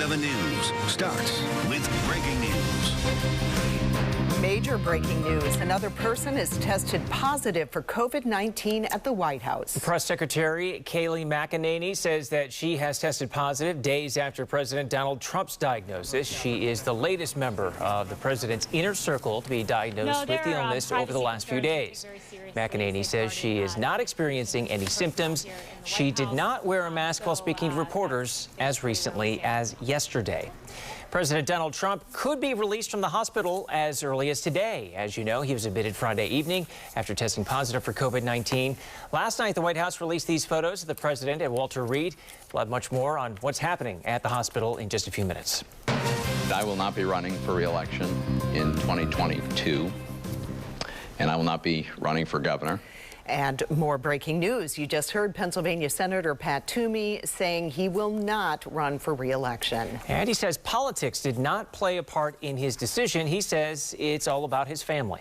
11 News starts with breaking news. Major breaking news. Another person has tested positive for COVID-19 at the White House. Press Secretary Kayleigh McEnany says that she has tested positive days after President Donald Trump's diagnosis. She is the latest member of the president's inner circle to be diagnosed with the illness over the last few days. McEnany says she is not experiencing any symptoms. She did not wear a mask while speaking to reporters as recently as yesterday. President Donald Trump could be released from the hospital as early as today. As you know, he was admitted Friday evening after testing positive for COVID-19. Last night, the White House released these photos of the president and Walter Reed. We'll have much more on what's happening at the hospital in just a few minutes. I will not be running for re-election in 2022, and I will not be running for governor. And more breaking news. You just heard Pennsylvania Senator Pat Toomey saying he will not run for re-election. And he says politics did not play a part in his decision. He says it's all about his family.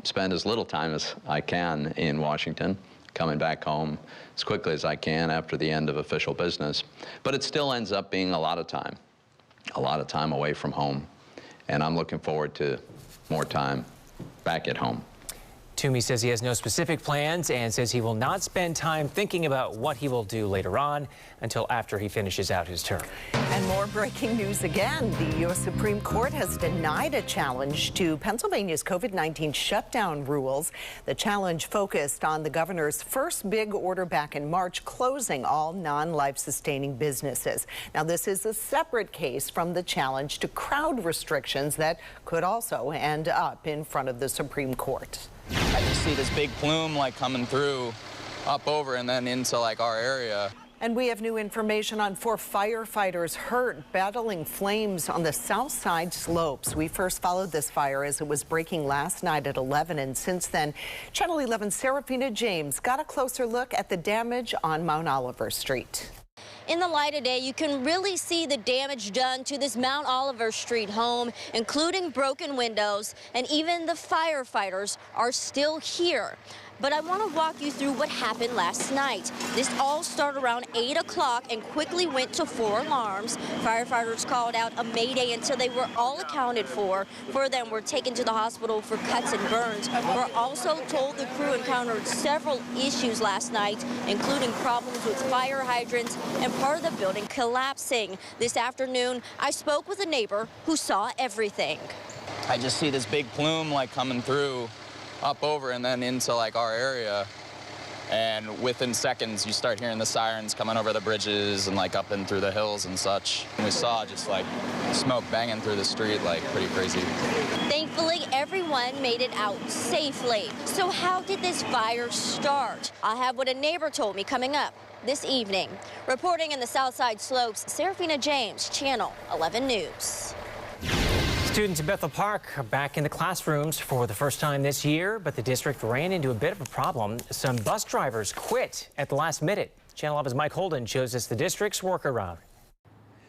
Spend as little time as I can in Washington, coming back home as quickly as I can after the end of official business. But it still ends up being a lot of time away from home. And I'm looking forward to more time back at home. Toomey says he has no specific plans and says he will not spend time thinking about what he will do later on until after he finishes out his term. And more breaking news again. The U.S. Supreme Court has denied a challenge to Pennsylvania's COVID-19 shutdown rules. The challenge focused on the governor's first big order back in March, closing all non-life-sustaining businesses. Now, this is a separate case from the challenge to crowd restrictions that could also end up in front of the Supreme Court. I just see this big plume like coming through up over and then into like our area. And we have new information on 4 firefighters hurt battling flames on the south side slopes. We first followed this fire as it was breaking last night at 11, and since then, Channel 11's Serafina James got a closer look at the damage on Mount Oliver Street. In the light of day, you can really see the damage done to this Mount Oliver Street home, including broken windows, and even the firefighters are still here. But I want to walk you through what happened last night. This all started around 8 o'clock and quickly went to 4 alarms. Firefighters called out a mayday until they were all accounted for. 4 of them were taken to the hospital for cuts and burns. We're also told the crew encountered several issues last night, including problems with fire hydrants and part of the building collapsing. This afternoon, I spoke with a neighbor who saw everything. I just see this big plume like coming through up over and then into like our area, and within seconds you start hearing the sirens coming over the bridges and like up and through the hills and such. And we saw just like smoke banging through the street, like pretty crazy. Thankfully, everyone made it out safely. So how did this fire start? I'll have what a neighbor told me coming up this evening. Reporting in the south side slopes, Serafina James, Channel 11 News. Students in Bethel Park are back in the classrooms for the first time this year, but the district ran into a bit of a problem. Some bus drivers quit at the last minute. Channel 11's Mike Holden shows us the district's workaround.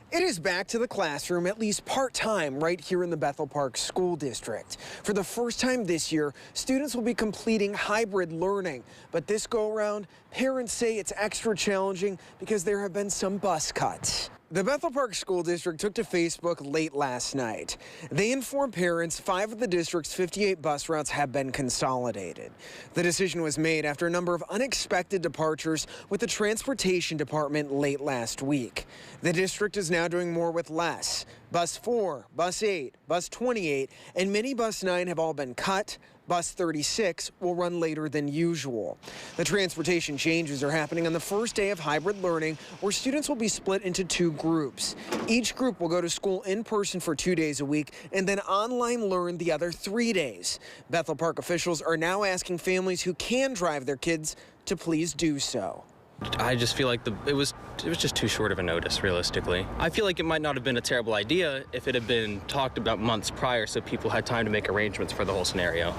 It is back to the classroom, at least part-time, right here in the Bethel Park School District. For the first time this year, students will be completing hybrid learning. But this go-around, parents say it's extra challenging because there have been some bus cuts. The Bethel Park School District took to Facebook late last night. They informed parents 5 of the district's 58 bus routes have been consolidated. The decision was made after a number of unexpected departures with the transportation department late last week. The district is now doing more with less. Bus 4, Bus 8, Bus 28, and Mini Bus 9 have all been cut. Bus 36 will run later than usual. The transportation changes are happening on the first day of hybrid learning, where students will be split into 2 groups. Each group will go to school in person for 2 days a week and then online learn the other 3 days. Bethel Park officials are now asking families who can drive their kids to please do so. I just feel like it was just too short of a notice, realistically. I feel like it might not have been a terrible idea if it had been talked about months prior so people had time to make arrangements for the whole scenario.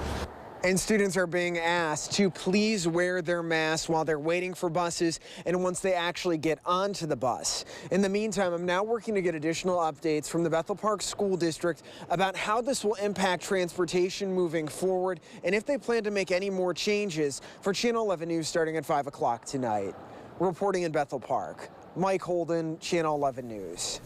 And students are being asked to please wear their masks while they're waiting for buses and once they actually get onto the bus. In the meantime, I'm now working to get additional updates from the Bethel Park School District about how this will impact transportation moving forward and if they plan to make any more changes. For Channel 11 News starting at 5 o'clock tonight. Reporting in Bethel Park, Mike Holden, Channel 11 News.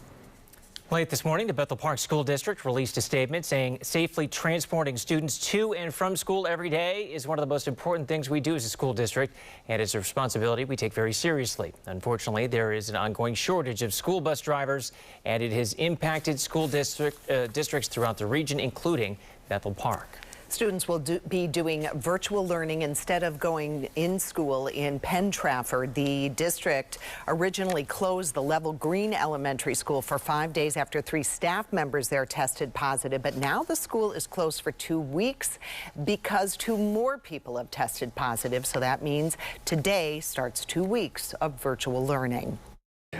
Late this morning, the Bethel Park School District released a statement saying safely transporting students to and from school every day is one of the most important things we do as a school district, and it's a responsibility we take very seriously. Unfortunately, there is an ongoing shortage of school bus drivers, and it has impacted school districts throughout the region, including Bethel Park. Students will be doing virtual learning instead of going in school in Penn Trafford. The district originally closed the Level Green Elementary School for 5 days after 3 staff members there tested positive. But now the school is closed for 2 weeks because 2 more people have tested positive. So that means today starts 2 weeks of virtual learning.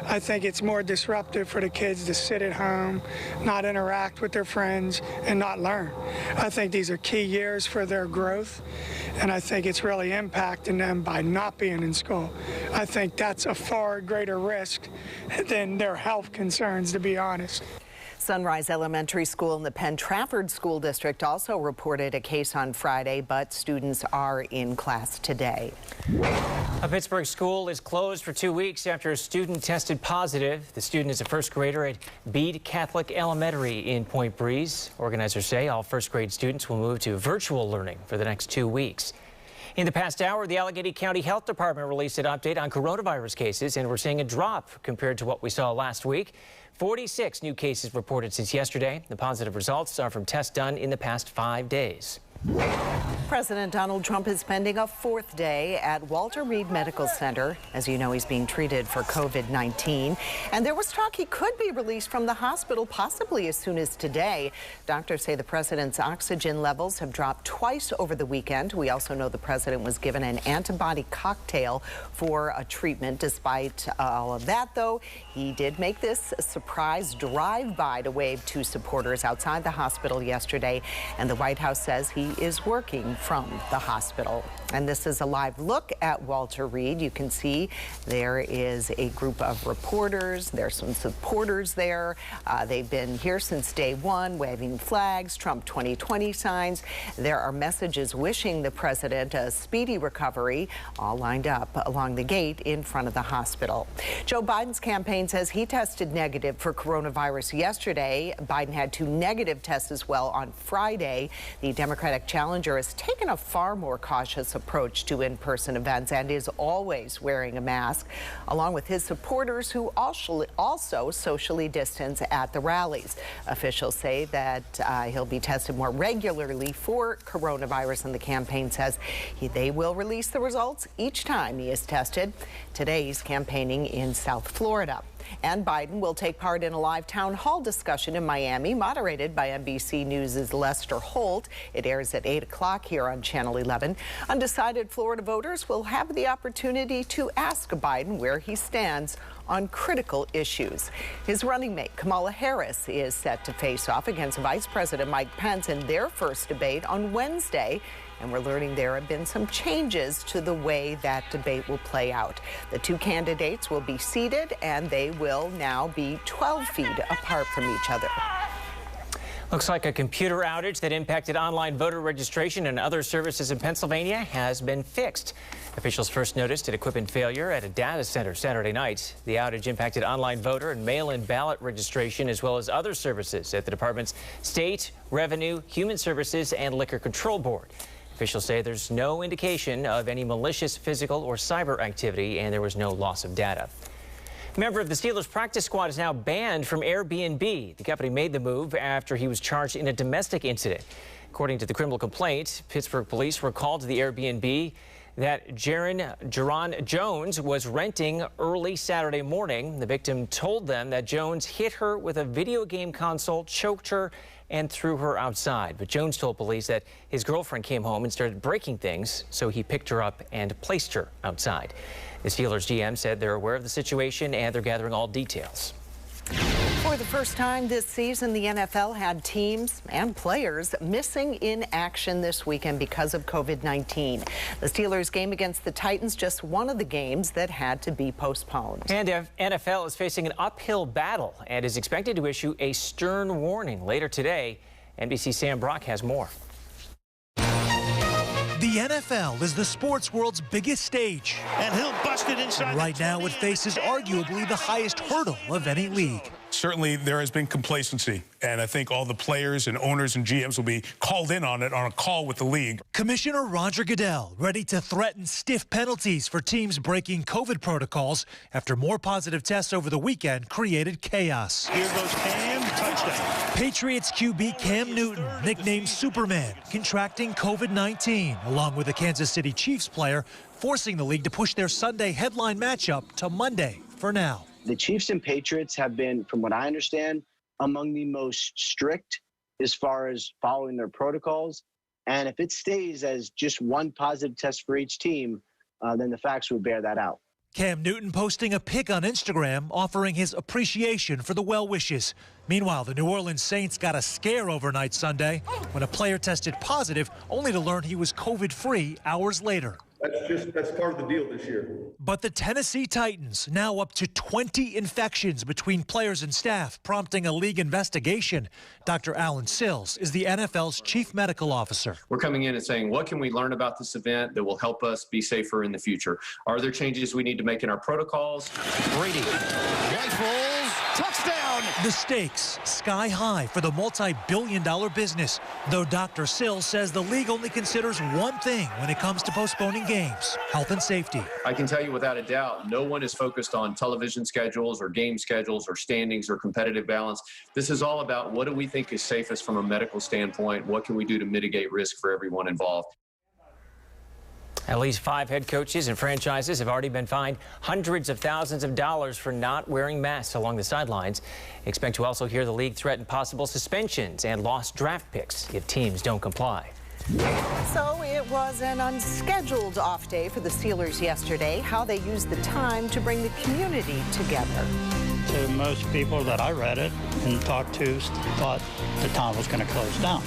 I think it's more disruptive for the kids to sit at home, not interact with their friends, and not learn. I think these are key years for their growth, and I think it's really impacting them by not being in school. I think that's a far greater risk than their health concerns, to be honest. Sunrise Elementary School in the Penn Trafford School District also reported a case on Friday, but students are in class today. A Pittsburgh school is closed for 2 weeks after a student tested positive. The student is a first grader at Bede Catholic Elementary in Point Breeze. Organizers say all first grade students will move to virtual learning for the next 2 weeks. In the past hour, the Allegheny County Health Department released an update on coronavirus cases, and we're seeing a drop compared to what we saw last week. 46 new cases reported since yesterday. The positive results are from tests done in the past 5 days. President Donald Trump is spending a 4th day at Walter Reed Medical Center. As you know, he's being treated for COVID-19. And there was talk he could be released from the hospital possibly as soon as today. Doctors say the president's oxygen levels have dropped twice over the weekend. We also know the president was given an antibody cocktail for a treatment. Despite all of that, though, he did make this surprise drive-by to wave to supporters outside the hospital yesterday. And the White House says he is working from the hospital. And this is a live look at Walter Reed. You can see there is a group of reporters. There's some supporters there. They've been here since day one, waving flags, Trump 2020 signs. There are messages wishing the president a speedy recovery, all lined up along the gate in front of the hospital. Joe Biden's campaign says he tested negative for coronavirus yesterday. Biden had 2 negative tests as well on Friday. The Democratic challenger has taken a far more cautious approach to in-person events and is always wearing a mask, along with his supporters who also socially distance at the rallies. Officials say that he'll be tested more regularly for coronavirus, and the campaign says they will release the results each time he is tested. Today he's campaigning in South Florida. And Biden will take part in a live town hall discussion in Miami, moderated by NBC News' Lester Holt. It airs at 8 o'clock here on Channel 11. Undecided Florida voters will have the opportunity to ask Biden where he stands on critical issues. His running mate, Kamala Harris, is set to face off against Vice President Mike Pence in their first debate on Wednesday. And we're learning there have been some changes to the way that debate will play out. The 2 candidates will be seated, and they will now be 12 feet apart from each other. Looks like a computer outage that impacted online voter registration and other services in Pennsylvania has been fixed. Officials first noticed an equipment failure at a data center Saturday night. The outage impacted online voter and mail-in ballot registration, as well as other services at the department's State, Revenue, Human Services, and Liquor Control Board. Officials say there's no indication of any malicious physical or cyber activity, and there was no loss of data. A member of the Steelers practice squad is now banned from Airbnb. The company made the move after he was charged in a domestic incident. According to the criminal complaint, Pittsburgh police were called to the Airbnb that Jaron Jones was renting early Saturday morning. The victim told them that Jones hit her with a video game console, choked her, and threw her outside. But Jones told police that his girlfriend came home and started breaking things, so he picked her up and placed her outside. The Steelers GM said they're aware of the situation and they're gathering all details. For the first time this season, the NFL had teams and players missing in action this weekend because of COVID-19. The Steelers game against the Titans, just one of the games that had to be postponed. And NFL is facing an uphill battle and is expected to issue a stern warning later today. NBC's Sam Brock has more. The NFL is the sports world's biggest stage. And he'll bust it inside. Right now, it faces arguably the highest hurdle of any league. certainly there has been complacency, and I think all the players and owners and GMs will be called in on it on a call with the league. Commissioner Roger Goodell ready to threaten stiff penalties for teams breaking COVID protocols after more positive tests over the weekend created chaos. Here goes Cam, touchdown. Patriots QB Cam Newton, nicknamed Superman, contracting COVID-19, along with a Kansas City Chiefs player, forcing the league to push their Sunday headline matchup to Monday for now. The Chiefs and Patriots have been, from what I understand, among the most strict as far as following their protocols. And if it stays as just one positive test for each team, then the facts would bear that out. Cam Newton posting a pic on Instagram offering his appreciation for the well wishes. Meanwhile, the New Orleans Saints got a scare overnight Sunday when a player tested positive, only to learn he was COVID-free hours later. That's part of the deal this year. But the Tennessee Titans now up to 20 infections between players and staff, prompting a league investigation. Dr. Alan Sills is the NFL's chief medical officer. We're coming in and saying, what can we learn about this event that will help us be safer in the future? Are there changes we need to make in our protocols? Brady, rifles, touchdown! The stakes sky high for the multi-billion-dollar business, though Dr. Sills says the league only considers one thing when it comes to postponing games: health and safety. I can tell you without a doubt, no one is focused on television schedules or game schedules or standings or competitive balance. This is all about what do we think is safest from a medical standpoint? What can we do to mitigate risk for everyone involved? At least 5 head coaches and franchises have already been fined hundreds of thousands of dollars for not wearing masks along the sidelines. Expect to also hear the league threaten possible suspensions and lost draft picks if teams don't comply. So it was an unscheduled off day for the Steelers yesterday. How they used the time to bring the community together. To most people that I read it and talked to thought the town was going to close down.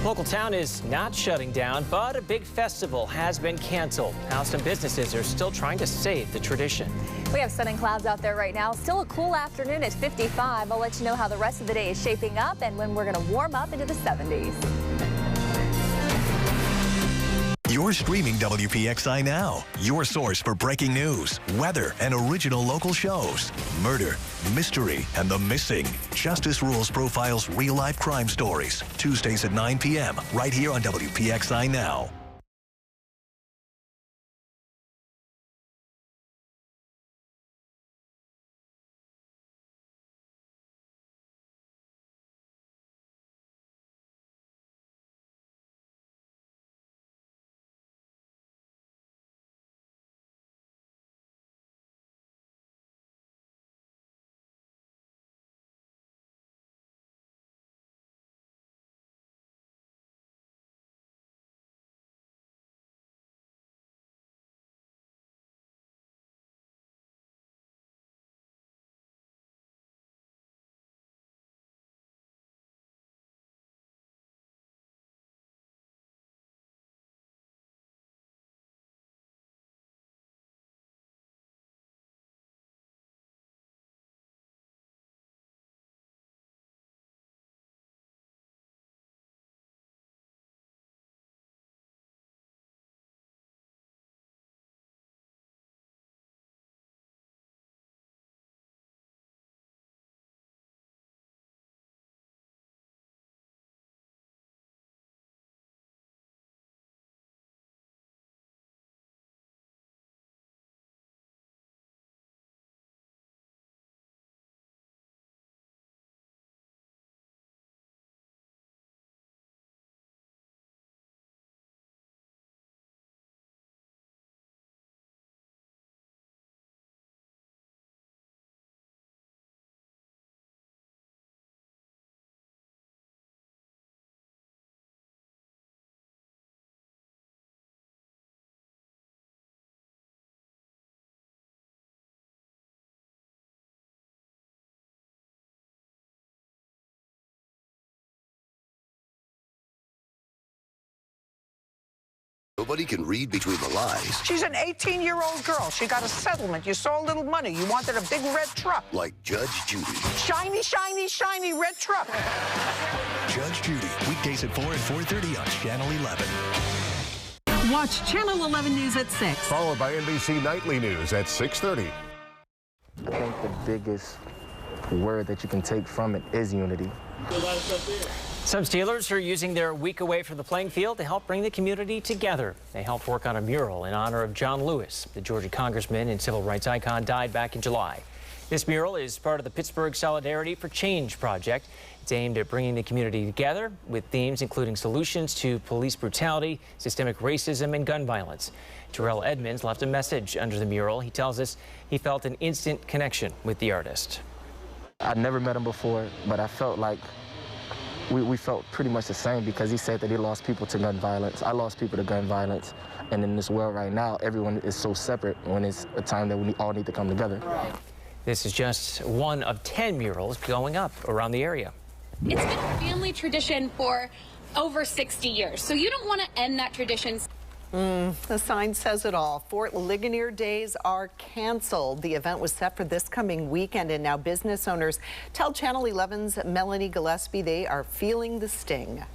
Local town is not shutting down, but a big festival has been canceled. Now some businesses are still trying to save the tradition. We have stunning clouds out there right now. Still a cool afternoon at 55. I'll let you know how the rest of the day is shaping up and when we're going to warm up into the 70s. You're streaming WPXI now, your source for breaking news, weather, and original local shows. Murder, mystery, and the missing. Justice Rules profiles real-life crime stories. Tuesdays at 9 p.m. right here on WPXI Now. Nobody can read between the lines. She's an 18-year-old girl. She got a settlement. You saw a little money. You wanted a big red truck. Like Judge Judy. Shiny, shiny, shiny red truck. Judge Judy, weekdays at 4 and 4:30 on Channel 11. Watch Channel 11 News at 6. Followed by NBC Nightly News at 6:30. I think the biggest word that you can take from it is unity. Some Steelers are using their week away from the playing field to help bring the community together. They helped work on a mural in honor of John Lewis. The Georgia congressman and civil rights icon died back in July. This mural is part of the Pittsburgh Solidarity for Change project. It's aimed at bringing the community together with themes including solutions to police brutality, systemic racism, and gun violence. Terrell Edmonds left a message under the mural. He tells us he felt an instant connection with the artist. I'd never met him before, but I felt like we felt pretty much the same because he said that he lost people to gun violence. I lost people to gun violence. And in this world right now, everyone is so separate when it's a time that we all need to come together. This is just one of 10 murals going up around the area. It's been a family tradition for over 60 years, so you don't want to end that tradition. The sign says it all. Fort Ligonier Days are canceled. The event was set for this coming weekend, and now business owners tell Channel 11's Melanie Gillespie they are feeling the sting.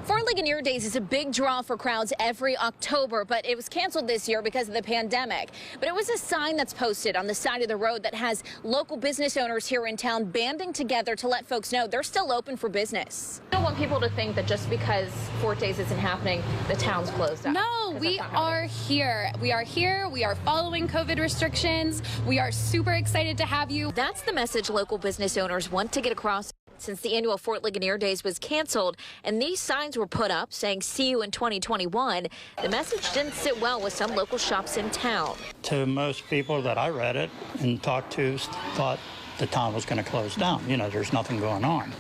Fort Ligonier Days is a big draw for crowds every October, but it was canceled this year because of the pandemic. But it was a sign that's posted on the side of the road that has local business owners here in town banding together to let folks know they're still open for business. I don't want people to think that just because Fort Days isn't happening, the town's closed up. No, we are here. We are here. We are following COVID restrictions. We are super excited to have you. That's the message local business owners want to get across since the annual Fort Ligonier Days was canceled and these signs were put up saying see you in 2021. The message didn't sit well with some local shops in town. To most people that I read it and talked to thought the town was going to close down. You know, there's nothing going on.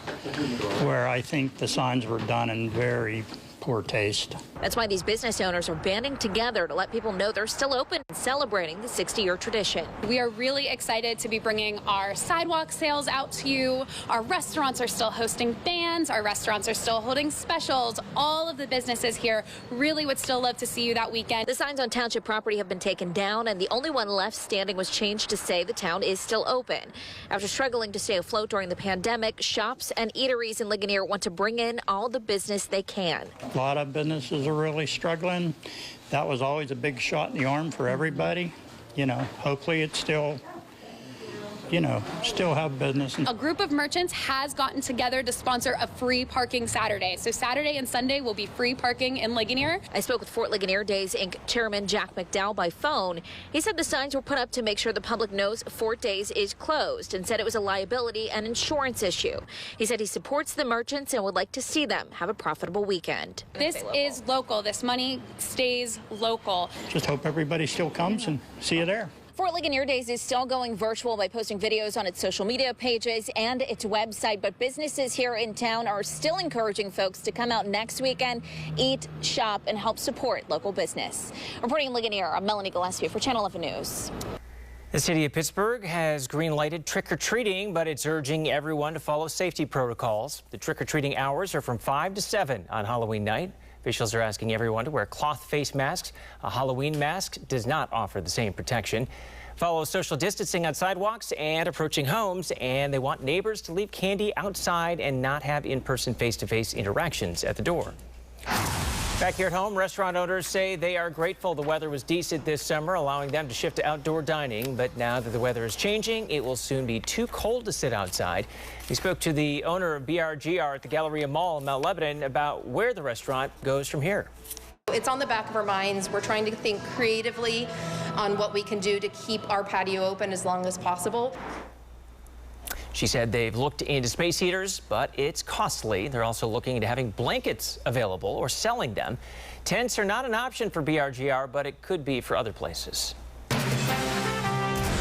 Where I think the signs were done in very poor taste. That's why these business owners are banding together to let people know they're still open and celebrating the 60-year tradition. We are really excited to be bringing our sidewalk sales out to you. Our restaurants are still hosting bands. Our restaurants are still holding specials. All of the businesses here really would still love to see you that weekend. The signs on township property have been taken down, and the only one left standing was changed to say the town is still open. After struggling to stay afloat during the pandemic, shops and eateries in Ligonier want to bring in all the business they can. A lot of businesses are really struggling. That was always a big shot in the arm for everybody. You know, hopefully it's still, still have business. A group of merchants has gotten together to sponsor a free parking Saturday. So Saturday and Sunday will be free parking in Ligonier. I spoke with Fort Ligonier Days Inc. Chairman Jack McDowell by phone. He said the signs were put up to make sure the public knows Fort Days is closed and said it was a liability and insurance issue. He said he supports the merchants and would like to see them have a profitable weekend. This is local. This money stays local. Just hope everybody still comes and see you there. Fort Ligonier Days is still going virtual by posting videos on its social media pages and its website, but businesses here in town are still encouraging folks to come out next weekend, eat, shop, and help support local business. Reporting in Ligonier, I'm Melanie Gillespie for Channel 11 News. The city of Pittsburgh has green-lighted trick-or-treating, but it's urging everyone to follow safety protocols. The trick-or-treating hours are from 5 to 7 on Halloween night. Officials are asking everyone to wear cloth face masks. A Halloween mask does not offer the same protection. Follow social distancing on sidewalks and approaching homes, and they want neighbors to leave candy outside and not have in-person face-to-face interactions at the door. Back here at home, restaurant owners say they are grateful the weather was decent this summer, allowing them to shift to outdoor dining. But now that the weather is changing, it will soon be too cold to sit outside. We spoke to the owner of BRGR at the Galleria Mall in Mount Lebanon about where the restaurant goes from here. It's on the back of our minds. We're trying to think creatively on what we can do to keep our patio open as long as possible. She said they've looked into space heaters, but it's costly. They're also looking into having blankets available or selling them. Tents are not an option for BRGR, but it could be for other places.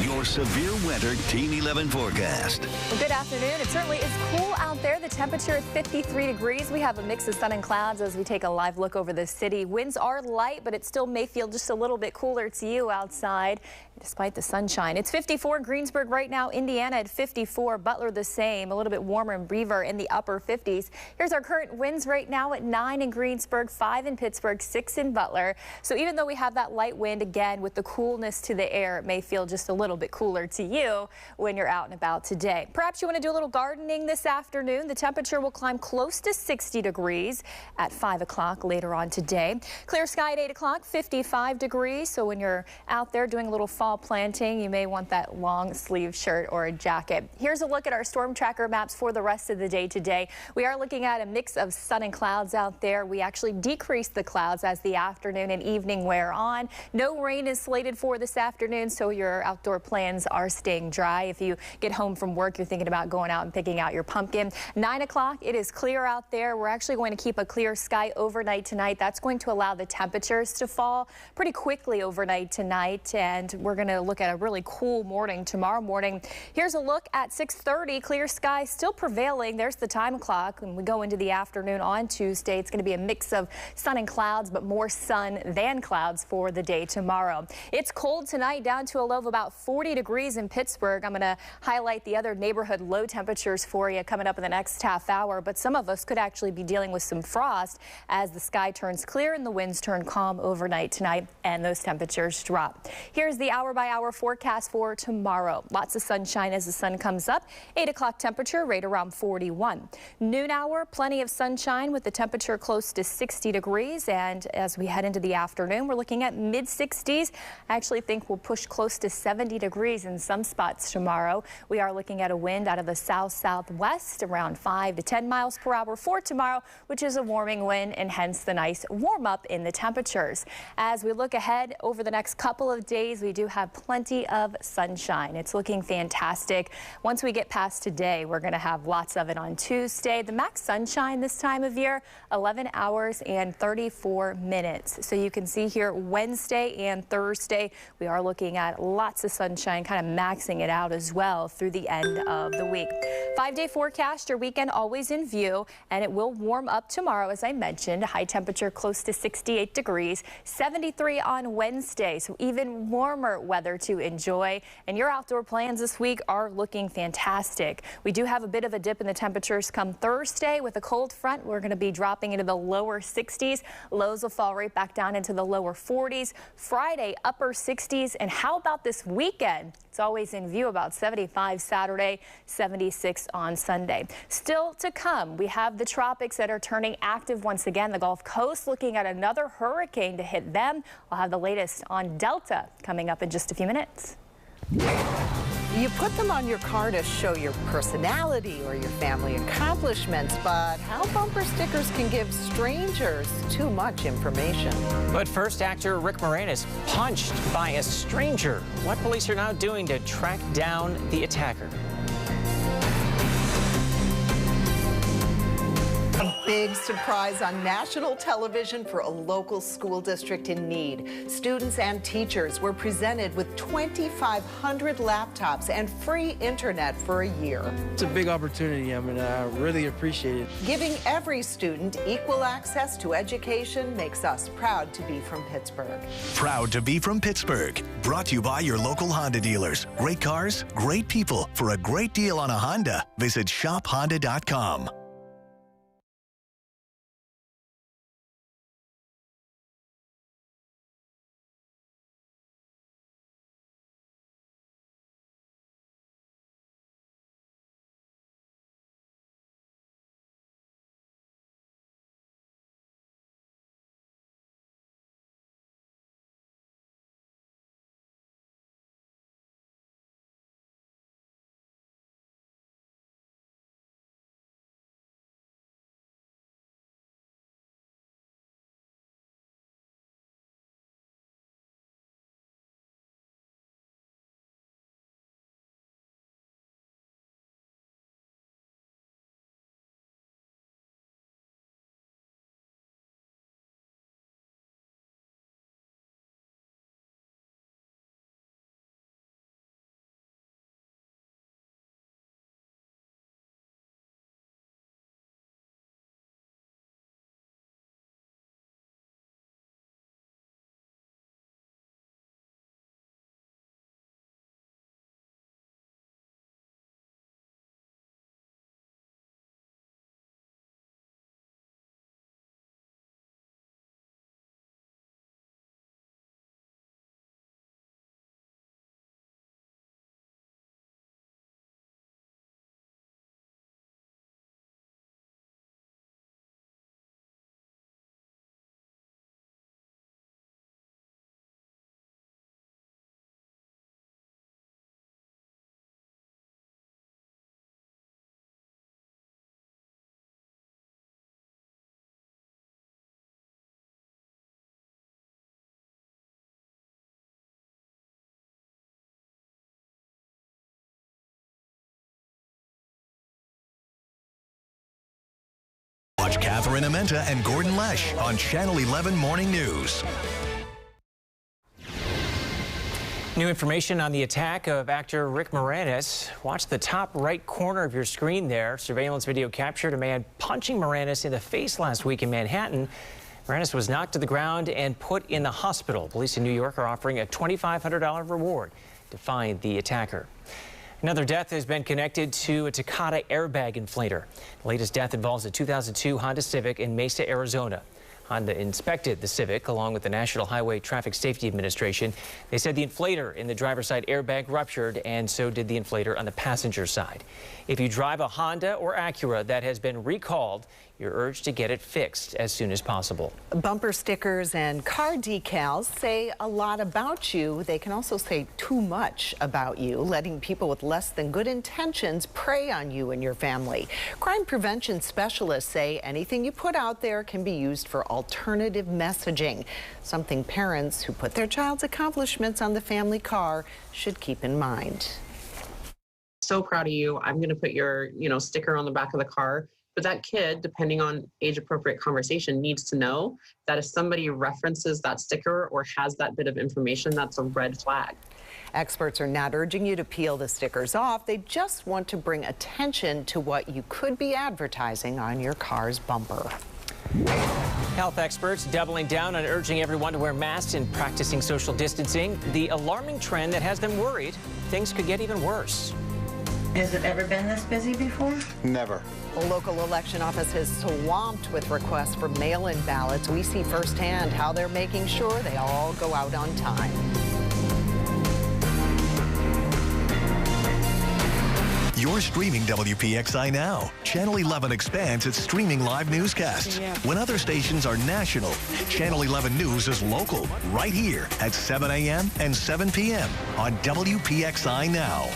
Your severe winter Team 11 forecast. Well, good afternoon. It certainly is cool out there. The temperature is 53 degrees. We have a mix of sun and clouds as we take a live look over the city. Winds are light, but it still may feel just a little bit cooler to you outside, despite the sunshine. It's 54 Greensburg right now. Indiana at 54. Butler the same. A little bit warmer in Beaver in the upper 50s. Here's our current winds right now at 9 in Greensburg, 5 in Pittsburgh, 6 in Butler. So even though we have that light wind, again, with the coolness to the air, it may feel just a little bit cooler to you when you're out and about today. Perhaps you want to do a little gardening this afternoon. The temperature will climb close to 60 degrees at 5 o'clock later on today. Clear sky at 8 o'clock, 55 degrees. So when you're out there doing a little fall planting, you may want that long sleeve shirt or a jacket. Here's a look at our storm tracker maps for the rest of the day today. We are looking at a mix of sun and clouds out there. We actually decreased the clouds as the afternoon and evening wear on. No rain is slated for this afternoon, so your outdoor plans are staying dry. If you get home from work, you're thinking about going out and picking out your pumpkin. 9 o'clock, it is clear out there. We're actually going to keep a clear sky overnight tonight. That's going to allow the temperatures to fall pretty quickly overnight tonight, and we're going to look at a really cool morning tomorrow morning. Here's a look at 6:30. Clear sky still prevailing. There's the time clock. When we go into the afternoon on Tuesday, it's going to be a mix of sun and clouds, but more sun than clouds for the day tomorrow. It's cold tonight, down to a low of about 40 degrees in Pittsburgh. I'm going to highlight the other neighborhood low temperatures for you coming up in the next half hour, but some of us could actually be dealing with some frost as the sky turns clear and the winds turn calm overnight tonight and those temperatures drop. Here's the hour-by-hour forecast for tomorrow. Lots of sunshine as the sun comes up. 8 o'clock temperature right around 41. Noon hour, plenty of sunshine with the temperature close to 60 degrees, and as we head into the afternoon, we're looking at mid-60s. I actually think we'll push close to 70 degrees in some spots tomorrow. We are looking at a wind out of the south-southwest around 5 to 10 miles per hour for tomorrow, which is a warming wind and hence the nice warm up in the temperatures. As we look ahead over the next couple of days, we do have plenty of sunshine. It's looking fantastic. Once we get past today, we're going to have lots of it on Tuesday. The max sunshine this time of year, 11 hours and 34 minutes. So you can see here Wednesday and Thursday, we are looking at lots of sunshine, kind of maxing it out as well through the end of the week. 5-day forecast, your weekend always in view, and it will warm up tomorrow, as I mentioned. High temperature close to 68 degrees, 73 on Wednesday, so even warmer weather to enjoy. And your outdoor plans this week are looking fantastic. We do have a bit of a dip in the temperatures come Thursday with a cold front. We're going to be dropping into the lower 60s. Lows will fall right back down into the lower 40s. Friday, upper 60s. And how about this weekend? It's always in view, about 75 Saturday, 76 on Sunday. Still to come, we have the tropics that are turning active once again. The Gulf Coast looking at another hurricane to hit them. I'll have the latest on Delta coming up in just a few minutes. You put them on your car to show your personality or your family accomplishments, but how bumper stickers can give strangers too much information. But first, actor Rick Moranis punched by a stranger. What police are now doing to track down the attacker. A big surprise on national television for a local school district in need. Students and teachers were presented with 2,500 laptops and free internet for a year. It's a big opportunity. I mean, I really appreciate it. Giving every student equal access to education makes us proud to be from Pittsburgh. Proud to be from Pittsburgh. Brought to you by your local Honda dealers. Great cars, great people. For a great deal on a Honda, visit shophonda.com. Watch Catherine Amenta and Gordon Lesh on Channel 11 Morning News. New information on the attack of actor Rick Moranis. Watch the top right corner of your screen there. Surveillance video captured a man punching Moranis in the face last week in Manhattan. Moranis was knocked to the ground and put in the hospital. Police in New York are offering a $2,500 reward to find the attacker. Another death has been connected to a Takata airbag inflator. The latest death involves a 2002 Honda Civic in Mesa, Arizona. Honda inspected the Civic along with the National Highway Traffic Safety Administration. They said the inflator in the driver's side airbag ruptured, and so did the inflator on the passenger side. If you drive a Honda or Acura that has been recalled, you're urged to get it fixed as soon as possible. Bumper stickers and car decals say a lot about you. They can also say too much about you, letting people with less than good intentions prey on you and your family. Crime prevention specialists say anything you put out there can be used for alternative messaging, something parents who put their child's accomplishments on the family car should keep in mind. So proud of you. I'm going to put your, sticker on the back of the car. But that kid, depending on age-appropriate conversation, needs to know that if somebody references that sticker or has that bit of information, that's a red flag. Experts are not urging you to peel the stickers off. They just want to bring attention to what you could be advertising on your car's bumper. Health experts doubling down on urging everyone to wear masks and practicing social distancing. The alarming trend that has them worried things could get even worse. Has it ever been this busy before? Never. The local election office is swamped with requests for mail-in ballots. We see firsthand how they're making sure they all go out on time. You're streaming WPXI now. Channel 11 expands its streaming live newscasts. When other stations are national, Channel 11 News is local, right here at 7 a.m. and 7 p.m. on WPXI Now.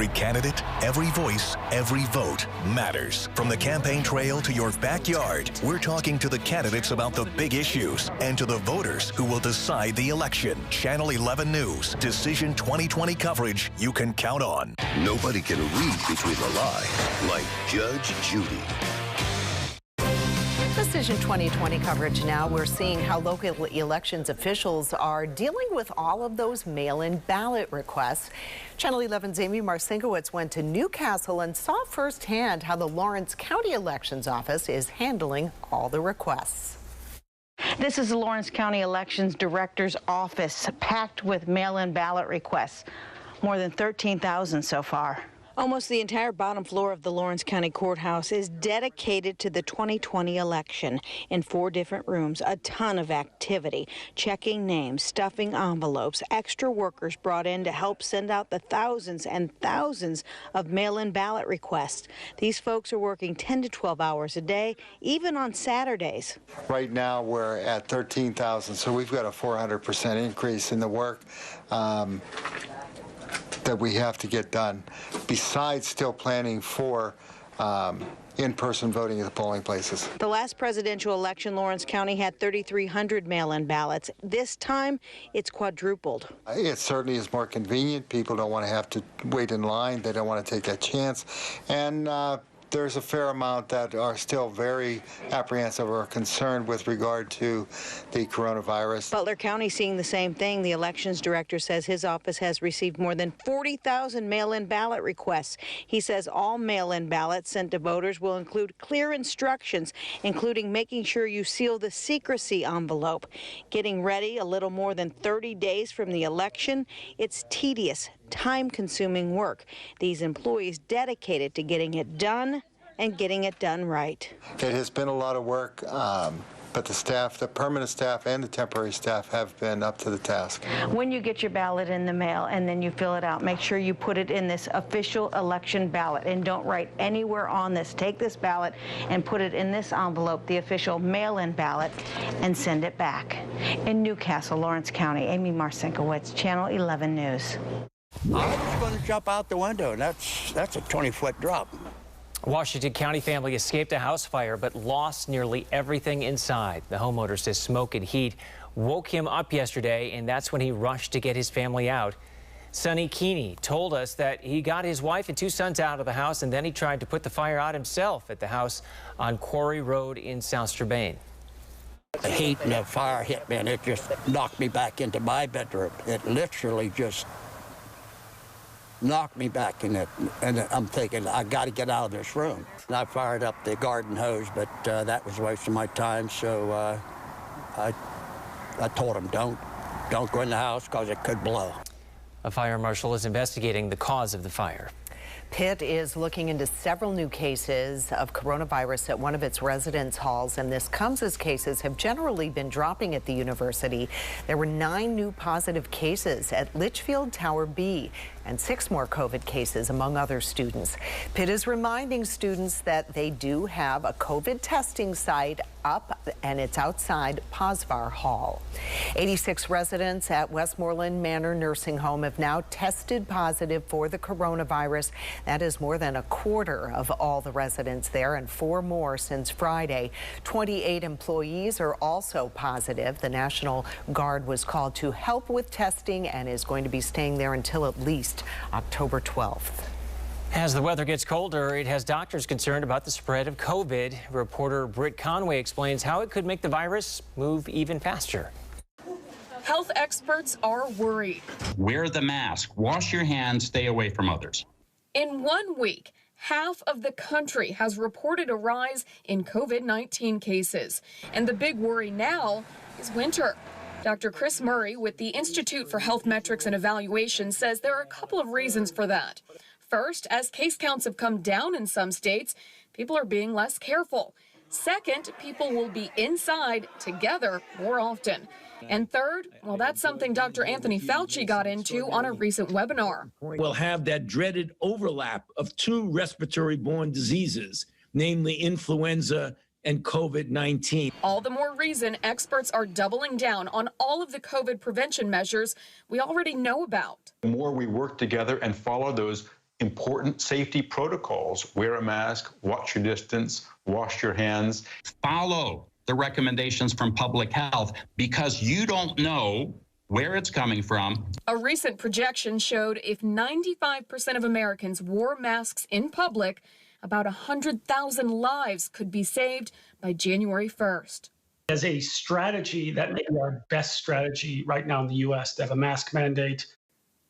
Every candidate, every voice, every vote matters. From the campaign trail to your backyard, we're talking to the candidates about the big issues and to the voters who will decide the election. Channel 11 News, Decision 2020 coverage you can count on. Nobody can read between the lines like Judge Judy. Decision 2020 coverage now. We're seeing how local elections officials are dealing with all of those mail-in ballot requests. Channel 11's Amy Marcinkowitz went to Newcastle and saw firsthand how the Lawrence County Elections Office is handling all the requests. This is the Lawrence County Elections Director's office, packed with mail-in ballot requests. More than 13,000 so far. Almost the entire bottom floor of the Lawrence County Courthouse is dedicated to the 2020 election. In 4 different rooms, a ton of activity, checking names, stuffing envelopes, extra workers brought in to help send out the thousands and thousands of mail-in ballot requests. These folks are working 10 to 12 hours a day, even on Saturdays. Right now we're at 13,000, so we've got a 400% increase in the work that we have to get done, besides still planning for in-person voting at the polling places. The last presidential election, Lawrence County had 3,300 mail-in ballots. This time, it's quadrupled. It certainly is more convenient. People don't want to have to wait in line. They don't want to take that chance. And there's a fair amount that are still very apprehensive or concerned with regard to the coronavirus. Butler County seeing the same thing. The elections director says his office has received more than 40,000 mail-in ballot requests. He says all mail-in ballots sent to voters will include clear instructions, including making sure you seal the secrecy envelope. Getting ready a little more than 30 days from the election, it's tedious, time-consuming work. These employees dedicated to getting it done and getting it done right. It has been a lot of work, but the staff, the permanent staff and the temporary staff have been up to the task. When you get your ballot in the mail and then you fill it out, make sure you put it in this official election ballot and don't write anywhere on this. Take this ballot and put it in this envelope, the official mail-in ballot, and send it back. In Newcastle, Lawrence County, Amy Marcinkowitz, Channel 11 News. I was going to jump out the window, and that's a 20-foot drop. Washington County family escaped a house fire but lost nearly everything inside. The homeowner says smoke and heat woke him up yesterday, and that's when he rushed to get his family out. Sonny Keeney told us that he got his wife and 2 sons out of the house, and then he tried to put the fire out himself at the house on Quarry Road in South Strabane. The heat and the fire hit me, and it just knocked me back into my bedroom. It literally just knocked me back in it, and I'm thinking, I got to get out of this room. And I fired up the garden hose, but that was wasting my time, so I told him, don't go in the house because it could blow. A fire marshal is investigating the cause of the fire. Pitt is looking into several new cases of coronavirus at one of its residence halls, and this comes as cases have generally been dropping at the university. There were 9 new positive cases at Litchfield Tower B and 6 more COVID cases among other students. Pitt is reminding students that they do have a COVID testing site up, and it's outside Posvar Hall. 86 residents at Westmoreland Manor Nursing Home have now tested positive for the coronavirus. That is more than a quarter of all the residents there, and 4 more since Friday. 28 employees are also positive. The National Guard was called to help with testing and is going to be staying there until at least October 12th. As the weather gets colder, it has doctors concerned about the spread of COVID. Reporter Britt Conway explains how it could make the virus move even faster. Health experts are worried. Wear the mask, wash your hands, stay away from others. In 1 week, half of the country has reported a rise in COVID-19 cases. And the big worry now is winter. Dr. Chris Murray with the Institute for Health Metrics and Evaluation says there are a couple of reasons for that. First, as case counts have come down in some states, people are being less careful. Second, people will be inside together more often. And third, well, that's something Dr. Anthony Fauci got into on a recent webinar. We'll have that dreaded overlap of 2 respiratory-borne diseases, namely influenza and COVID-19. All the more reason experts are doubling down on all of the COVID prevention measures we already know about. The more we work together and follow those important safety protocols, wear a mask, watch your distance, wash your hands. Follow the recommendations from public health, because you don't know where it's coming from. A recent projection showed if 95% of Americans wore masks in public, About 100,000 lives could be saved by January 1st. As a strategy, that may be our best strategy right now in the U.S. to have a mask mandate.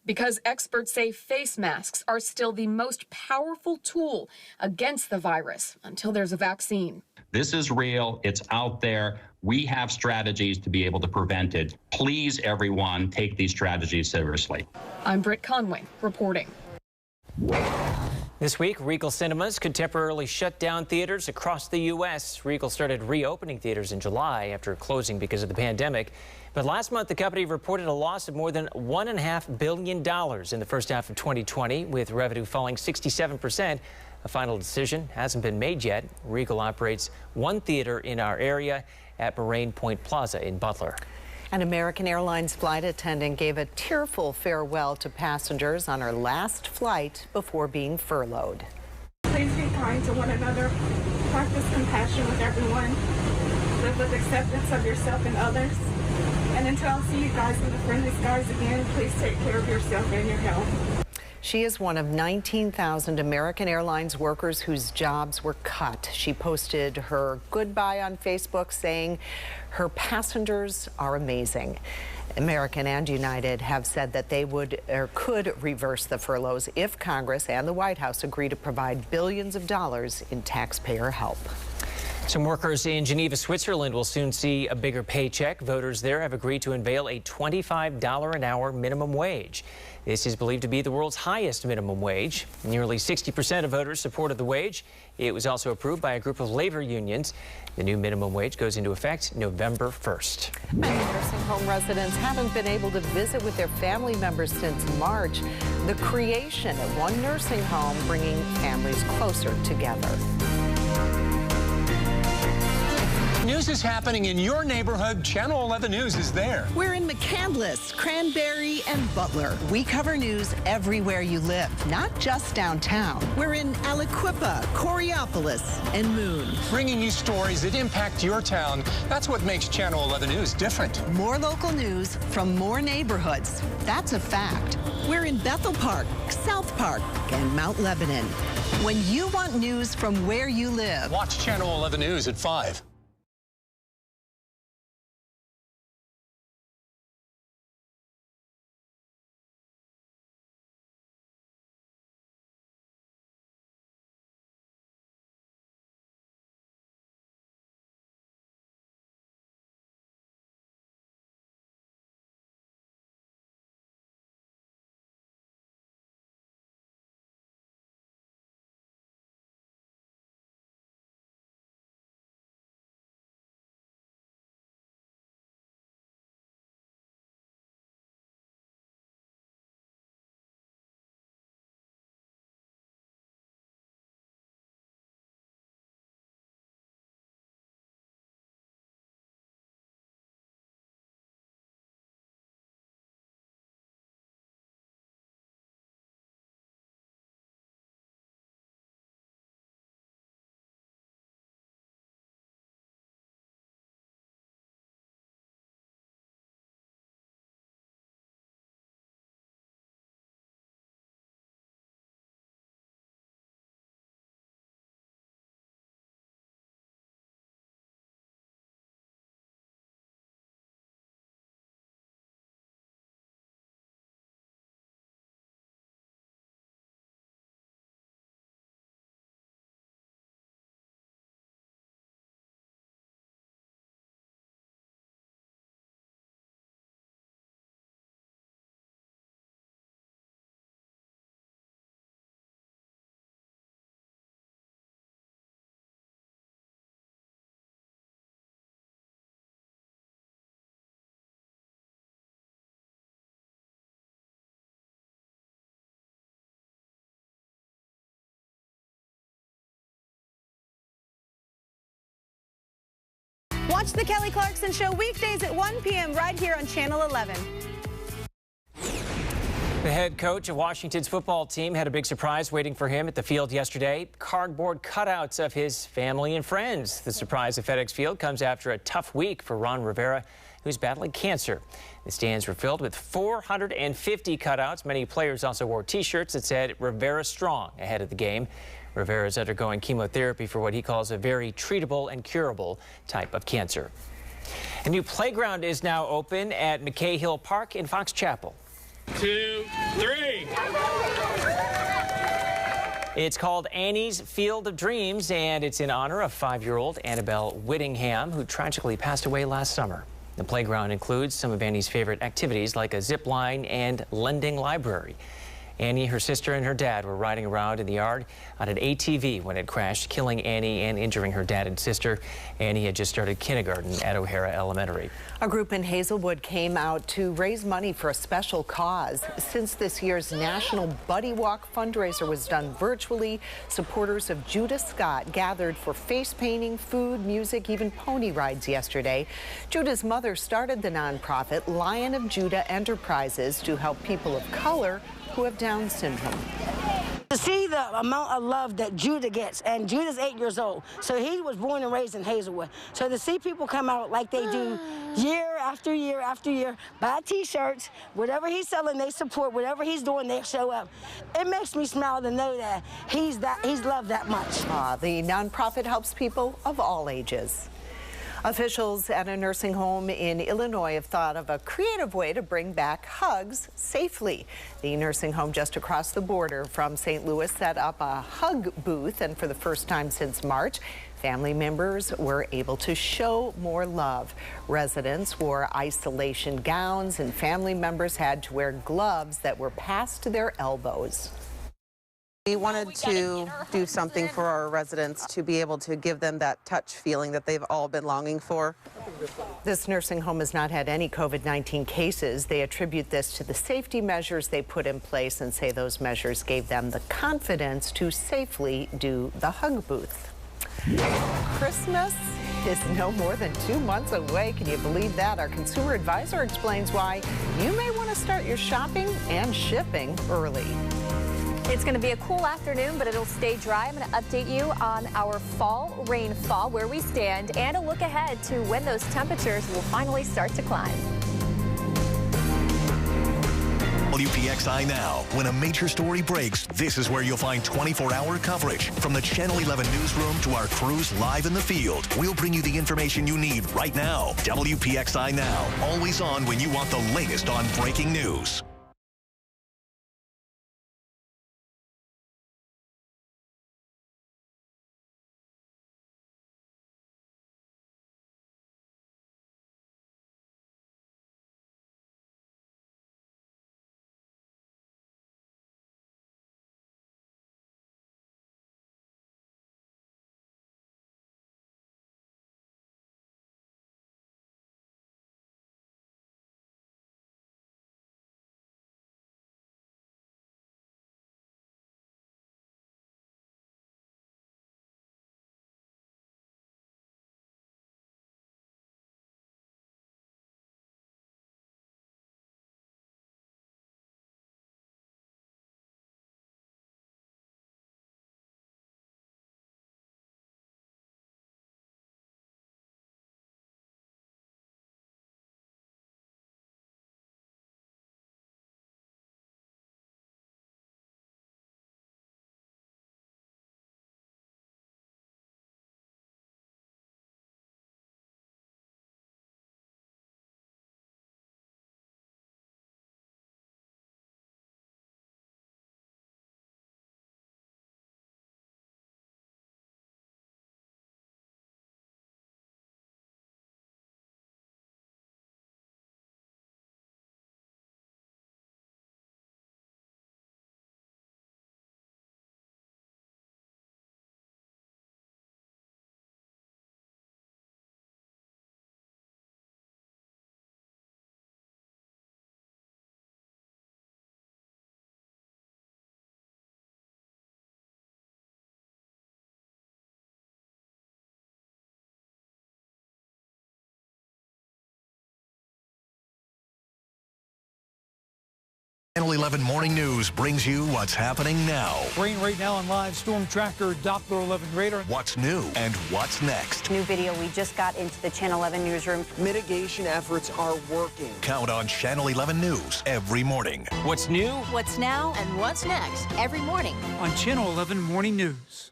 Because experts say face masks are still the most powerful tool against the virus until there's a vaccine. This is real. It's out there. We have strategies to be able to prevent it. Please, everyone, take these strategies seriously. I'm Britt Conway reporting. This week, Regal Cinemas could temporarily shut down theaters across the U.S. Regal started reopening theaters in July after closing because of the pandemic. But last month, the company reported a loss of more than $1.5 billion in the first half of 2020, with revenue falling 67%. A final decision hasn't been made yet. Regal operates one theater in our area at Moraine Point Plaza in Butler. An American Airlines flight attendant gave a tearful farewell to passengers on her last flight before being furloughed. Please be kind to one another. Practice compassion with everyone. Live with acceptance of yourself and others. And until I see you guys in the friendly skies again, please take care of yourself and your health. She is one of 19,000 American Airlines workers whose jobs were cut. She posted her goodbye on Facebook saying her passengers are amazing. American and United have said that they would or could reverse the furloughs if Congress and the White House agree to provide billions of dollars in taxpayer help. Some workers in Geneva, Switzerland will soon see a bigger paycheck. Voters there have agreed to unveil a $25 an hour minimum wage. This is believed to be the world's highest minimum wage. Nearly 60% of voters supported the wage. It was also approved by a group of labor unions. The new minimum wage goes into effect November 1st. Many nursing home residents haven't been able to visit with their family members since March. The creation of one nursing home bringing families closer together. News is happening in your neighborhood. Channel 11 News is there. We're in McCandless, Cranberry, and Butler. We cover news everywhere you live, not just downtown. We're in Aliquippa, Coraopolis, and Moon. Bringing you stories that impact your town. That's what makes Channel 11 News different. More local news from more neighborhoods. That's a fact. We're in Bethel Park, South Park, and Mount Lebanon. When you want news from where you live, watch Channel 11 News at 5. Watch The Kelly Clarkson Show weekdays at 1 p.m. right here on Channel 11. The head coach of Washington's football team had a big surprise waiting for him at the field yesterday. Cardboard cutouts of his family and friends. The surprise at FedEx Field comes after a tough week for Ron Rivera. who's battling cancer. The stands were filled with 450 cutouts. Many players also wore T-shirts that said Rivera Strong ahead of the game. Rivera is undergoing chemotherapy for what he calls a very treatable and curable type of cancer. A new playground is now open at McKay Hill Park in Fox Chapel. 2, 3. It's called Annie's Field of Dreams, and it's in honor of 5-year-old Annabelle Whittingham, who tragically passed away last summer. The playground includes some of Annie's favorite activities like a zip line and lending library. Annie, her sister, and her dad were riding around in the yard on an ATV when it crashed, killing Annie and injuring her dad and sister. Annie had just started kindergarten at O'Hara Elementary. A group in Hazelwood came out to raise money for a special cause. Since this year's National Buddy Walk fundraiser was done virtually, supporters of Judah Scott gathered for face painting, food, music, even pony rides yesterday. Judah's mother started the nonprofit Lion of Judah Enterprises to help people of color who have Down syndrome. To see the amount of love that Judah gets, and Judah's 8 years old, so he was born and raised in Hazelwood. So to see people come out like they do year after year after year, buy T-shirts, whatever he's selling, they support, whatever he's doing, they show up. It makes me smile to know that he's loved that much. The nonprofit helps people of all ages. Officials at a nursing home in Illinois have thought of a creative way to bring back hugs safely. The nursing home just across the border from St. Louis set up a hug booth, and for the first time since March, family members were able to show more love. Residents wore isolation gowns, and family members had to wear gloves that were past their elbows. We wanted to do something for our residents to be able to give them that touch feeling that they've all been longing for. This nursing home has not had any COVID-19 cases. They attribute this to the safety measures they put in place and say those measures gave them the confidence to safely do the hug booth. Christmas is no more than 2 months away. Can you believe that? Our consumer advisor explains why you may want to start your shopping and shipping early. It's going to be a cool afternoon, but it'll stay dry. I'm going to update you on our fall rainfall, where we stand, and a look ahead to when those temperatures will finally start to climb. WPXI Now. When a major story breaks, this is where you'll find 24-hour coverage. From the Channel 11 newsroom to our crews live in the field, we'll bring you the information you need right now. WPXI Now. Always on when you want the latest on breaking news. Channel 11 Morning News brings you what's happening now. Rain right now on live storm tracker Doppler 11 radar. What's new and what's next. New video we just got into the Channel 11 newsroom. Mitigation efforts are working. Count on Channel 11 News every morning. What's new? What's now and what's next every morning on Channel 11 Morning News.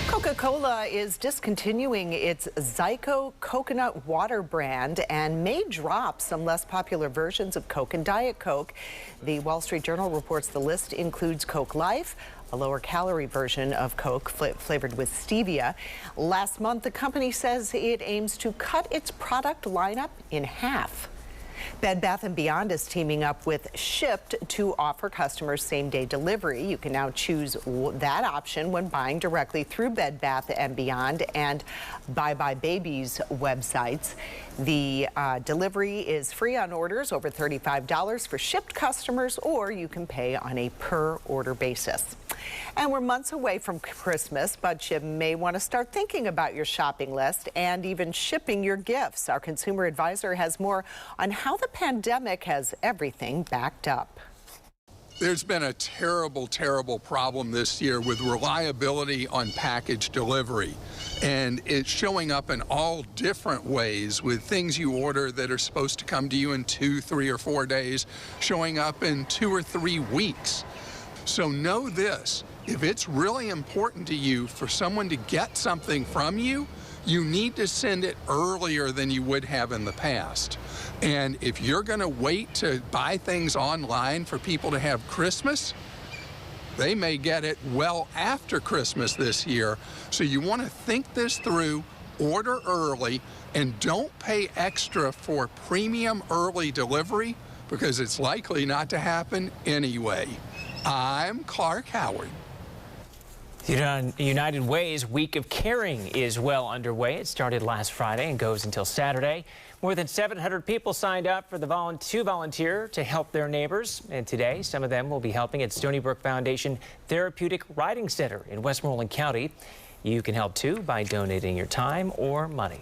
Coca-Cola is discontinuing its Zyko coconut water brand and may drop some less popular versions of Coke and Diet Coke. The Wall Street Journal reports the list includes Coke Life, a lower calorie version of Coke flavored with stevia. Last month, the company says it aims to cut its product lineup in half. Bed Bath & Beyond is teaming up with Shipt to offer customers same-day delivery. You can now choose that option when buying directly through Bed Bath & Beyond and Bye Bye Babies websites. The delivery is free on orders over $35 for Shipt customers, or you can pay on a per-order basis. And we're months away from Christmas, but you may want to start thinking about your shopping list and even shipping your gifts. Our consumer advisor has more on how the pandemic has everything backed up. There's been a terrible, terrible problem this year with reliability on package delivery. And it's showing up in all different ways, with things you order that are supposed to come to you in 2, 3, or 4 days, showing up in 2 or 3 weeks. So know this, if it's really important to you for someone to get something from you, you need to send it earlier than you would have in the past. And if you're going to wait to buy things online for people to have Christmas, they may get it well after Christmas this year. So you want to think this through, order early, and don't pay extra for premium early delivery, because it's likely not to happen anyway. I'm Clark Howard. United Way's Week of Caring is well underway. It started last Friday and goes until Saturday. More than 700 people signed up for to volunteer to help their neighbors. And today, some of them will be helping at Stony Brook Foundation Therapeutic Riding Center in Westmoreland County. You can help too by donating your time or money.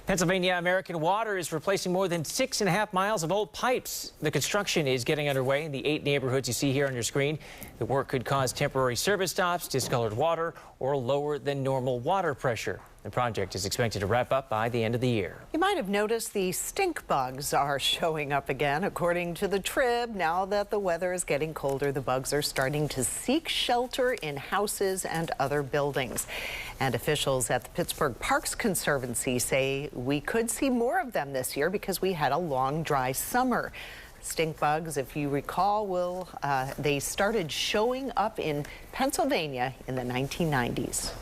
Pennsylvania American Water is replacing more than 6.5 miles of old pipes. The construction is getting underway in the 8 neighborhoods you see here on your screen. The work could cause temporary service stops, discolored water, or lower than normal water pressure. The project is expected to wrap up by the end of the year. You might have noticed the stink bugs are showing up again. According to the Trib, now that the weather is getting colder, the bugs are starting to seek shelter in houses and other buildings. And officials at the Pittsburgh Parks Conservancy say we could see more of them this year because we had a long, dry summer. Stink bugs, if you recall, they started showing up in Pennsylvania in the 1990s.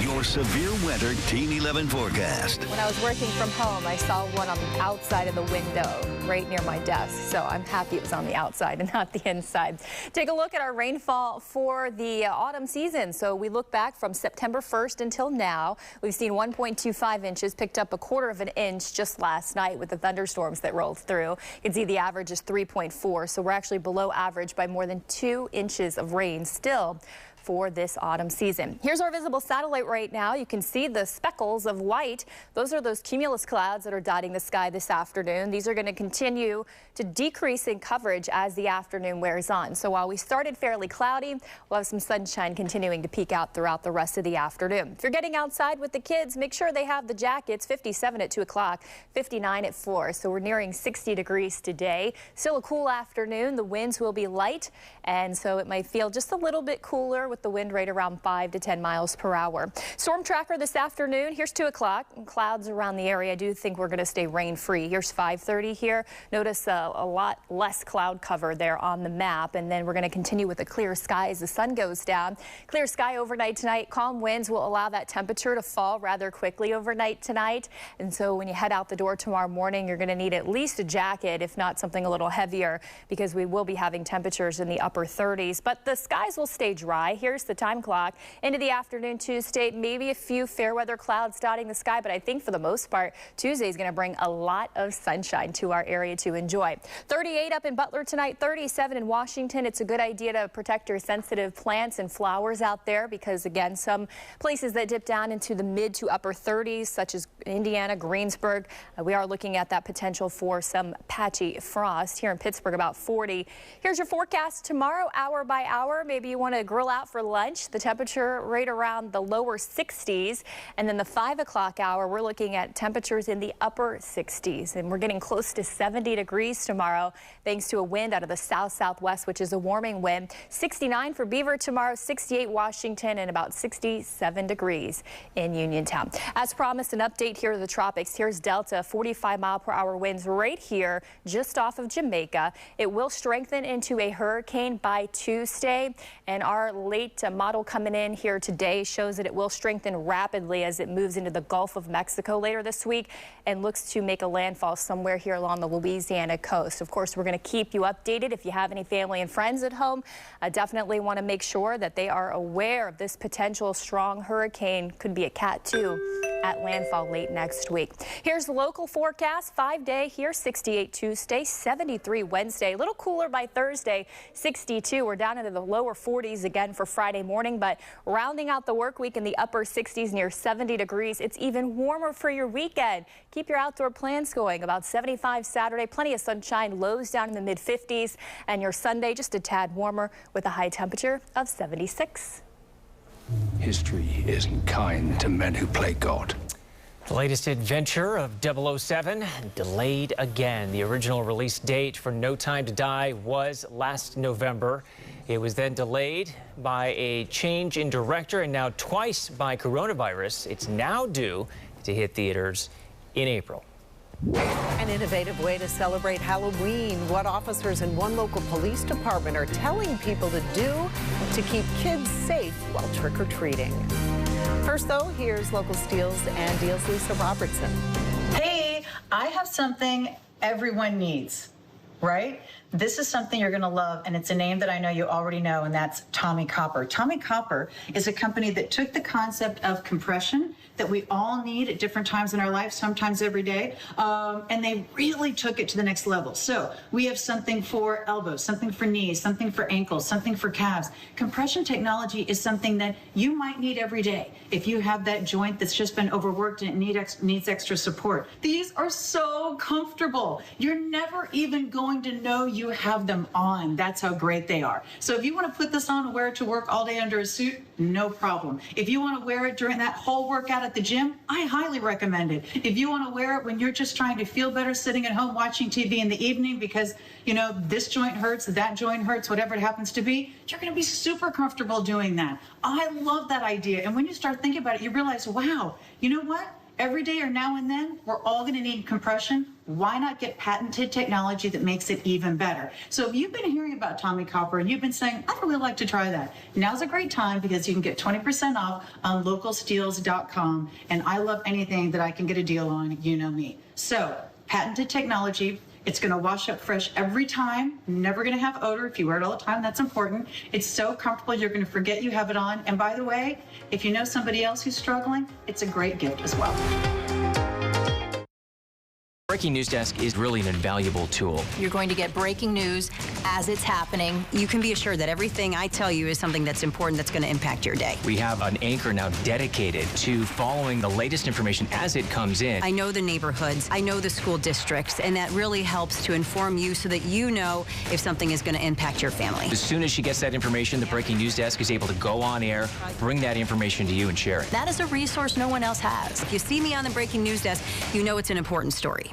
Your severe winter Team 11 forecast. When I was working from home, I saw one on the outside of the window right near my desk. So I'm happy it was on the outside and not the inside. Take a look at our rainfall for the autumn season. So we look back from September 1st until now. We've seen 1.25 inches, picked up 1/4 of an inch just last night with the thunderstorms that rolled through. You can see the average is 3.4. So we're actually below average by more than 2 inches of rain still for this autumn season. Here's our visible satellite right now. You can see the speckles of white. Those are those cumulus clouds that are dotting the sky this afternoon. These are going to continue to decrease in coverage as the afternoon wears on. So while we started fairly cloudy, we'll have some sunshine continuing to peek out throughout the rest of the afternoon. If you're getting outside with the kids, make sure they have the jackets. 57 at 2 o'clock, 59 at 4. So we're nearing 60 degrees today. Still a cool afternoon. The winds will be light, and so it might feel just a little bit cooler with the wind rate around 5 to 10 miles per hour. Storm tracker this afternoon. Here's 2 o'clock. Clouds around the area. I do think we're going to stay rain free. Here's 5:30 here. Notice a lot less cloud cover there on the map. And then we're going to continue with a clear sky as the sun goes down. Clear sky overnight tonight. Calm winds will allow that temperature to fall rather quickly overnight tonight. And so when you head out the door tomorrow morning, you're going to need at least a jacket, if not something a little heavier, because we will be having temperatures in the upper 30s. But the skies will stay dry. Here's the time clock into the afternoon Tuesday. Maybe a few fair weather clouds dotting the sky, but I think for the most part, Tuesday is going to bring a lot of sunshine to our area to enjoy. 38 up in Butler tonight, 37 in Washington. It's a good idea to protect your sensitive plants and flowers out there because, again, some places that dip down into the mid to upper 30s, such as Indiana, Greensburg. We are looking at that potential for some patchy frost. Here in Pittsburgh, about 40. Here's your forecast tomorrow, hour by hour. Maybe you want to grill out for lunch. The temperature right around the lower 60s. And then the 5 o'clock hour, we're looking at temperatures in the upper 60s. And we're getting close to 70 degrees tomorrow, thanks to a wind out of the south-southwest, which is a warming wind. 69 for Beaver tomorrow, 68 Washington, and about 67 degrees in Uniontown. As promised, an update here to the tropics. Here's Delta, 45-mile-per-hour winds right here just off of Jamaica. It will strengthen into a hurricane by Tuesday, and our late model coming in here today shows that it will strengthen rapidly as it moves into the Gulf of Mexico later this week and looks to make a landfall somewhere here along the Louisiana coast. Of course, we're going to keep you updated. If you have any family and friends at home, I definitely want to make sure that they are aware of this potential strong hurricane. Could be a Cat 2 at landfall late next week. Here's the local forecast. 5-day here, 68 Tuesday, 73 Wednesday. A little cooler by Thursday, 62. We're down into the lower 40s again for Friday morning, but rounding out the work week in the upper 60s near 70 degrees. It's even warmer for your weekend. Keep your outdoor plans going. About 75 Saturday, plenty of sunshine, lows down in the mid-50s, and your Sunday just a tad warmer with a high temperature of 76. History isn't kind to men who play God. The latest adventure of 007 delayed again. The original release date for No Time to Die was last November. It was then delayed by a change in director and now twice by coronavirus. It's now due to hit theaters in April. An innovative way to celebrate Halloween. What officers in one local police department are telling people to do to keep kids safe while trick-or-treating. First, though, here's local Steals and Deals' Lisa Robertson. Hey, I have something everyone needs, right? This is something you're going to love, and it's a name that I know you already know, and that's Tommy Copper. Tommy Copper is a company that took the concept of compression that we all need at different times in our life, sometimes every day, and they really took it to the next level. So we have something for elbows, something for knees, something for ankles, something for calves. Compression technology is something that you might need every day if you have that joint that's just been overworked and it needs extra support. These are so comfortable. You're never even going to know you have them on. That's how great they are. So if you want to put this on and wear it to work all day under a suit, no problem. If you want to wear it during that whole workout at the gym, I highly recommend it. If you want to wear it when you're just trying to feel better sitting at home watching TV in the evening because, you know, this joint hurts, that joint hurts, whatever it happens to be, you're going to be super comfortable doing that. I love that idea. And when you start thinking about it, you realize, wow, you know what? Every day or now and then, we're all going to need compression. Why not get patented technology that makes it even better? So if you've been hearing about Tommy Copper and you've been saying, I'd really like to try that, now's a great time because you can get 20% off on localsteals.com. And I love anything that I can get a deal on, you know me. So patented technology. It's going to wash up fresh every time, never going to have odor. If you wear it all the time, that's important. It's so comfortable, you're going to forget you have it on. And by the way, if you know somebody else who's struggling, it's a great gift as well. Breaking News Desk is really an invaluable tool. You're going to get breaking news as it's happening. You can be assured that everything I tell you is something that's important that's going to impact your day. We have an anchor now dedicated to following the latest information as it comes in. I know the neighborhoods, I know the school districts, and that really helps to inform you so that you know if something is going to impact your family. As soon as she gets that information, the Breaking News Desk is able to go on air, bring that information to you and share it. That is a resource no one else has. If you see me on the Breaking News Desk, you know it's an important story.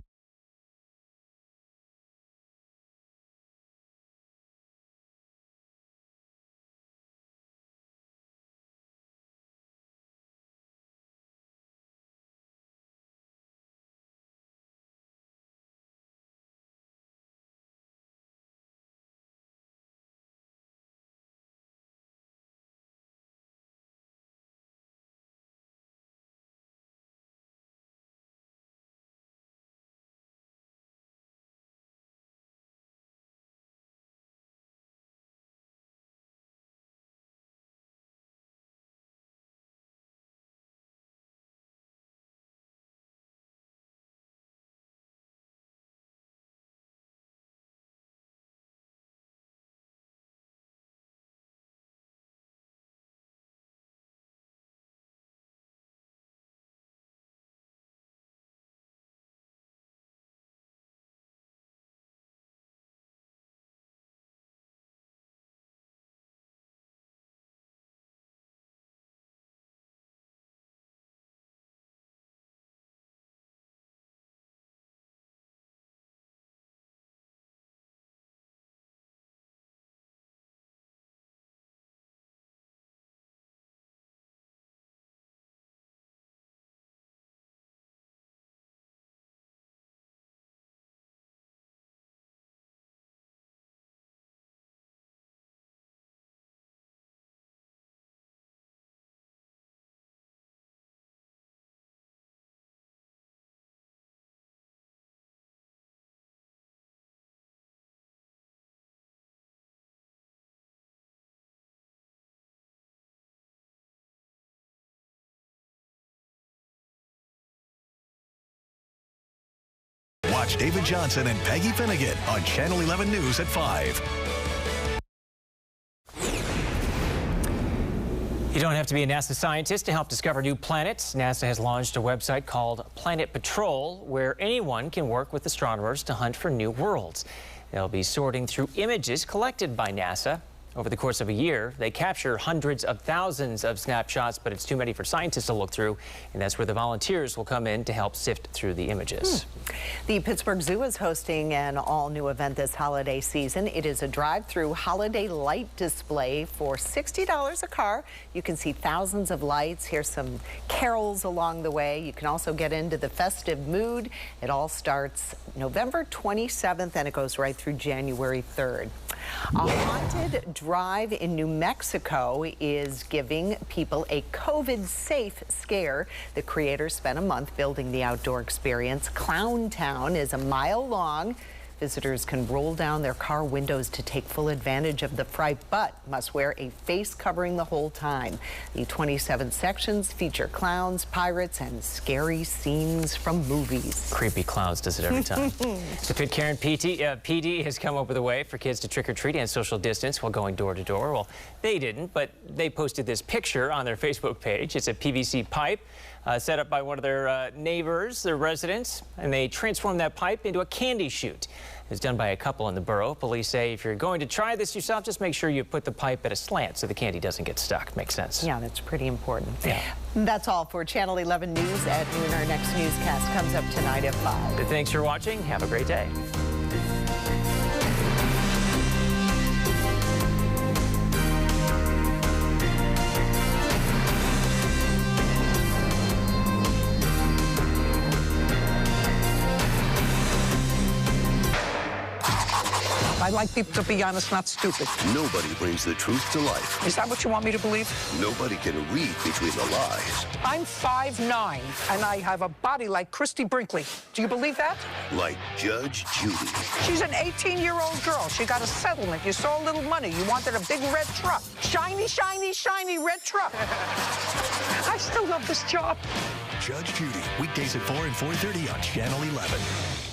Watch David Johnson and Peggy Finnegan on Channel 11 News at 5. You don't have to be a NASA scientist to help discover new planets. NASA has launched a website called Planet Patrol, where anyone can work with astronomers to hunt for new worlds. They'll be sorting through images collected by NASA. Over the course of a year, they capture hundreds of thousands of snapshots, but it's too many for scientists to look through, and that's where the volunteers will come in to help sift through the images. The Pittsburgh Zoo is hosting an all-new event this holiday season. It is a drive-through holiday light display for $60 a car. You can see thousands of lights, hear some carols along the way. You can also get into the festive mood. It all starts November 27th, and it goes right through January 3rd. A haunted drive in New Mexico is giving people a COVID-safe scare. The creators spent a month building the outdoor experience. Clown Town is a mile long. Visitors can roll down their car windows to take full advantage of the fright, but must wear a face covering the whole time. The 27 sections feature clowns, pirates, and scary scenes from movies. Creepy clowns does it every time. The Pitcairn PD has come up with a way for kids to trick-or-treat and social distance while going door to door. Well, they didn't, but they posted this picture on their Facebook page. It's a PVC pipe set up by one of their neighbors, their residents, and they transformed that pipe into a candy chute. It was done by a couple in the borough. Police say if you're going to try this yourself, just make sure you put the pipe at a slant so the candy doesn't get stuck. Makes sense. Yeah, that's pretty important. Yeah. That's all for Channel 11 News at noon. Our next newscast comes up tonight at 5. Thanks for watching. Have a great day. I like people to be honest, not stupid. Nobody brings the truth to life. Is that what you want me to believe? Nobody can read between the lies. I'm 5'9", and I have a body like Christy Brinkley. Do you believe that? Like Judge Judy. She's an 18-year-old girl. She got a settlement. You saw a little money. You wanted a big red truck. Shiny, shiny, shiny red truck. I still love this job. Judge Judy, weekdays at 4 and 4:30 on Channel 11.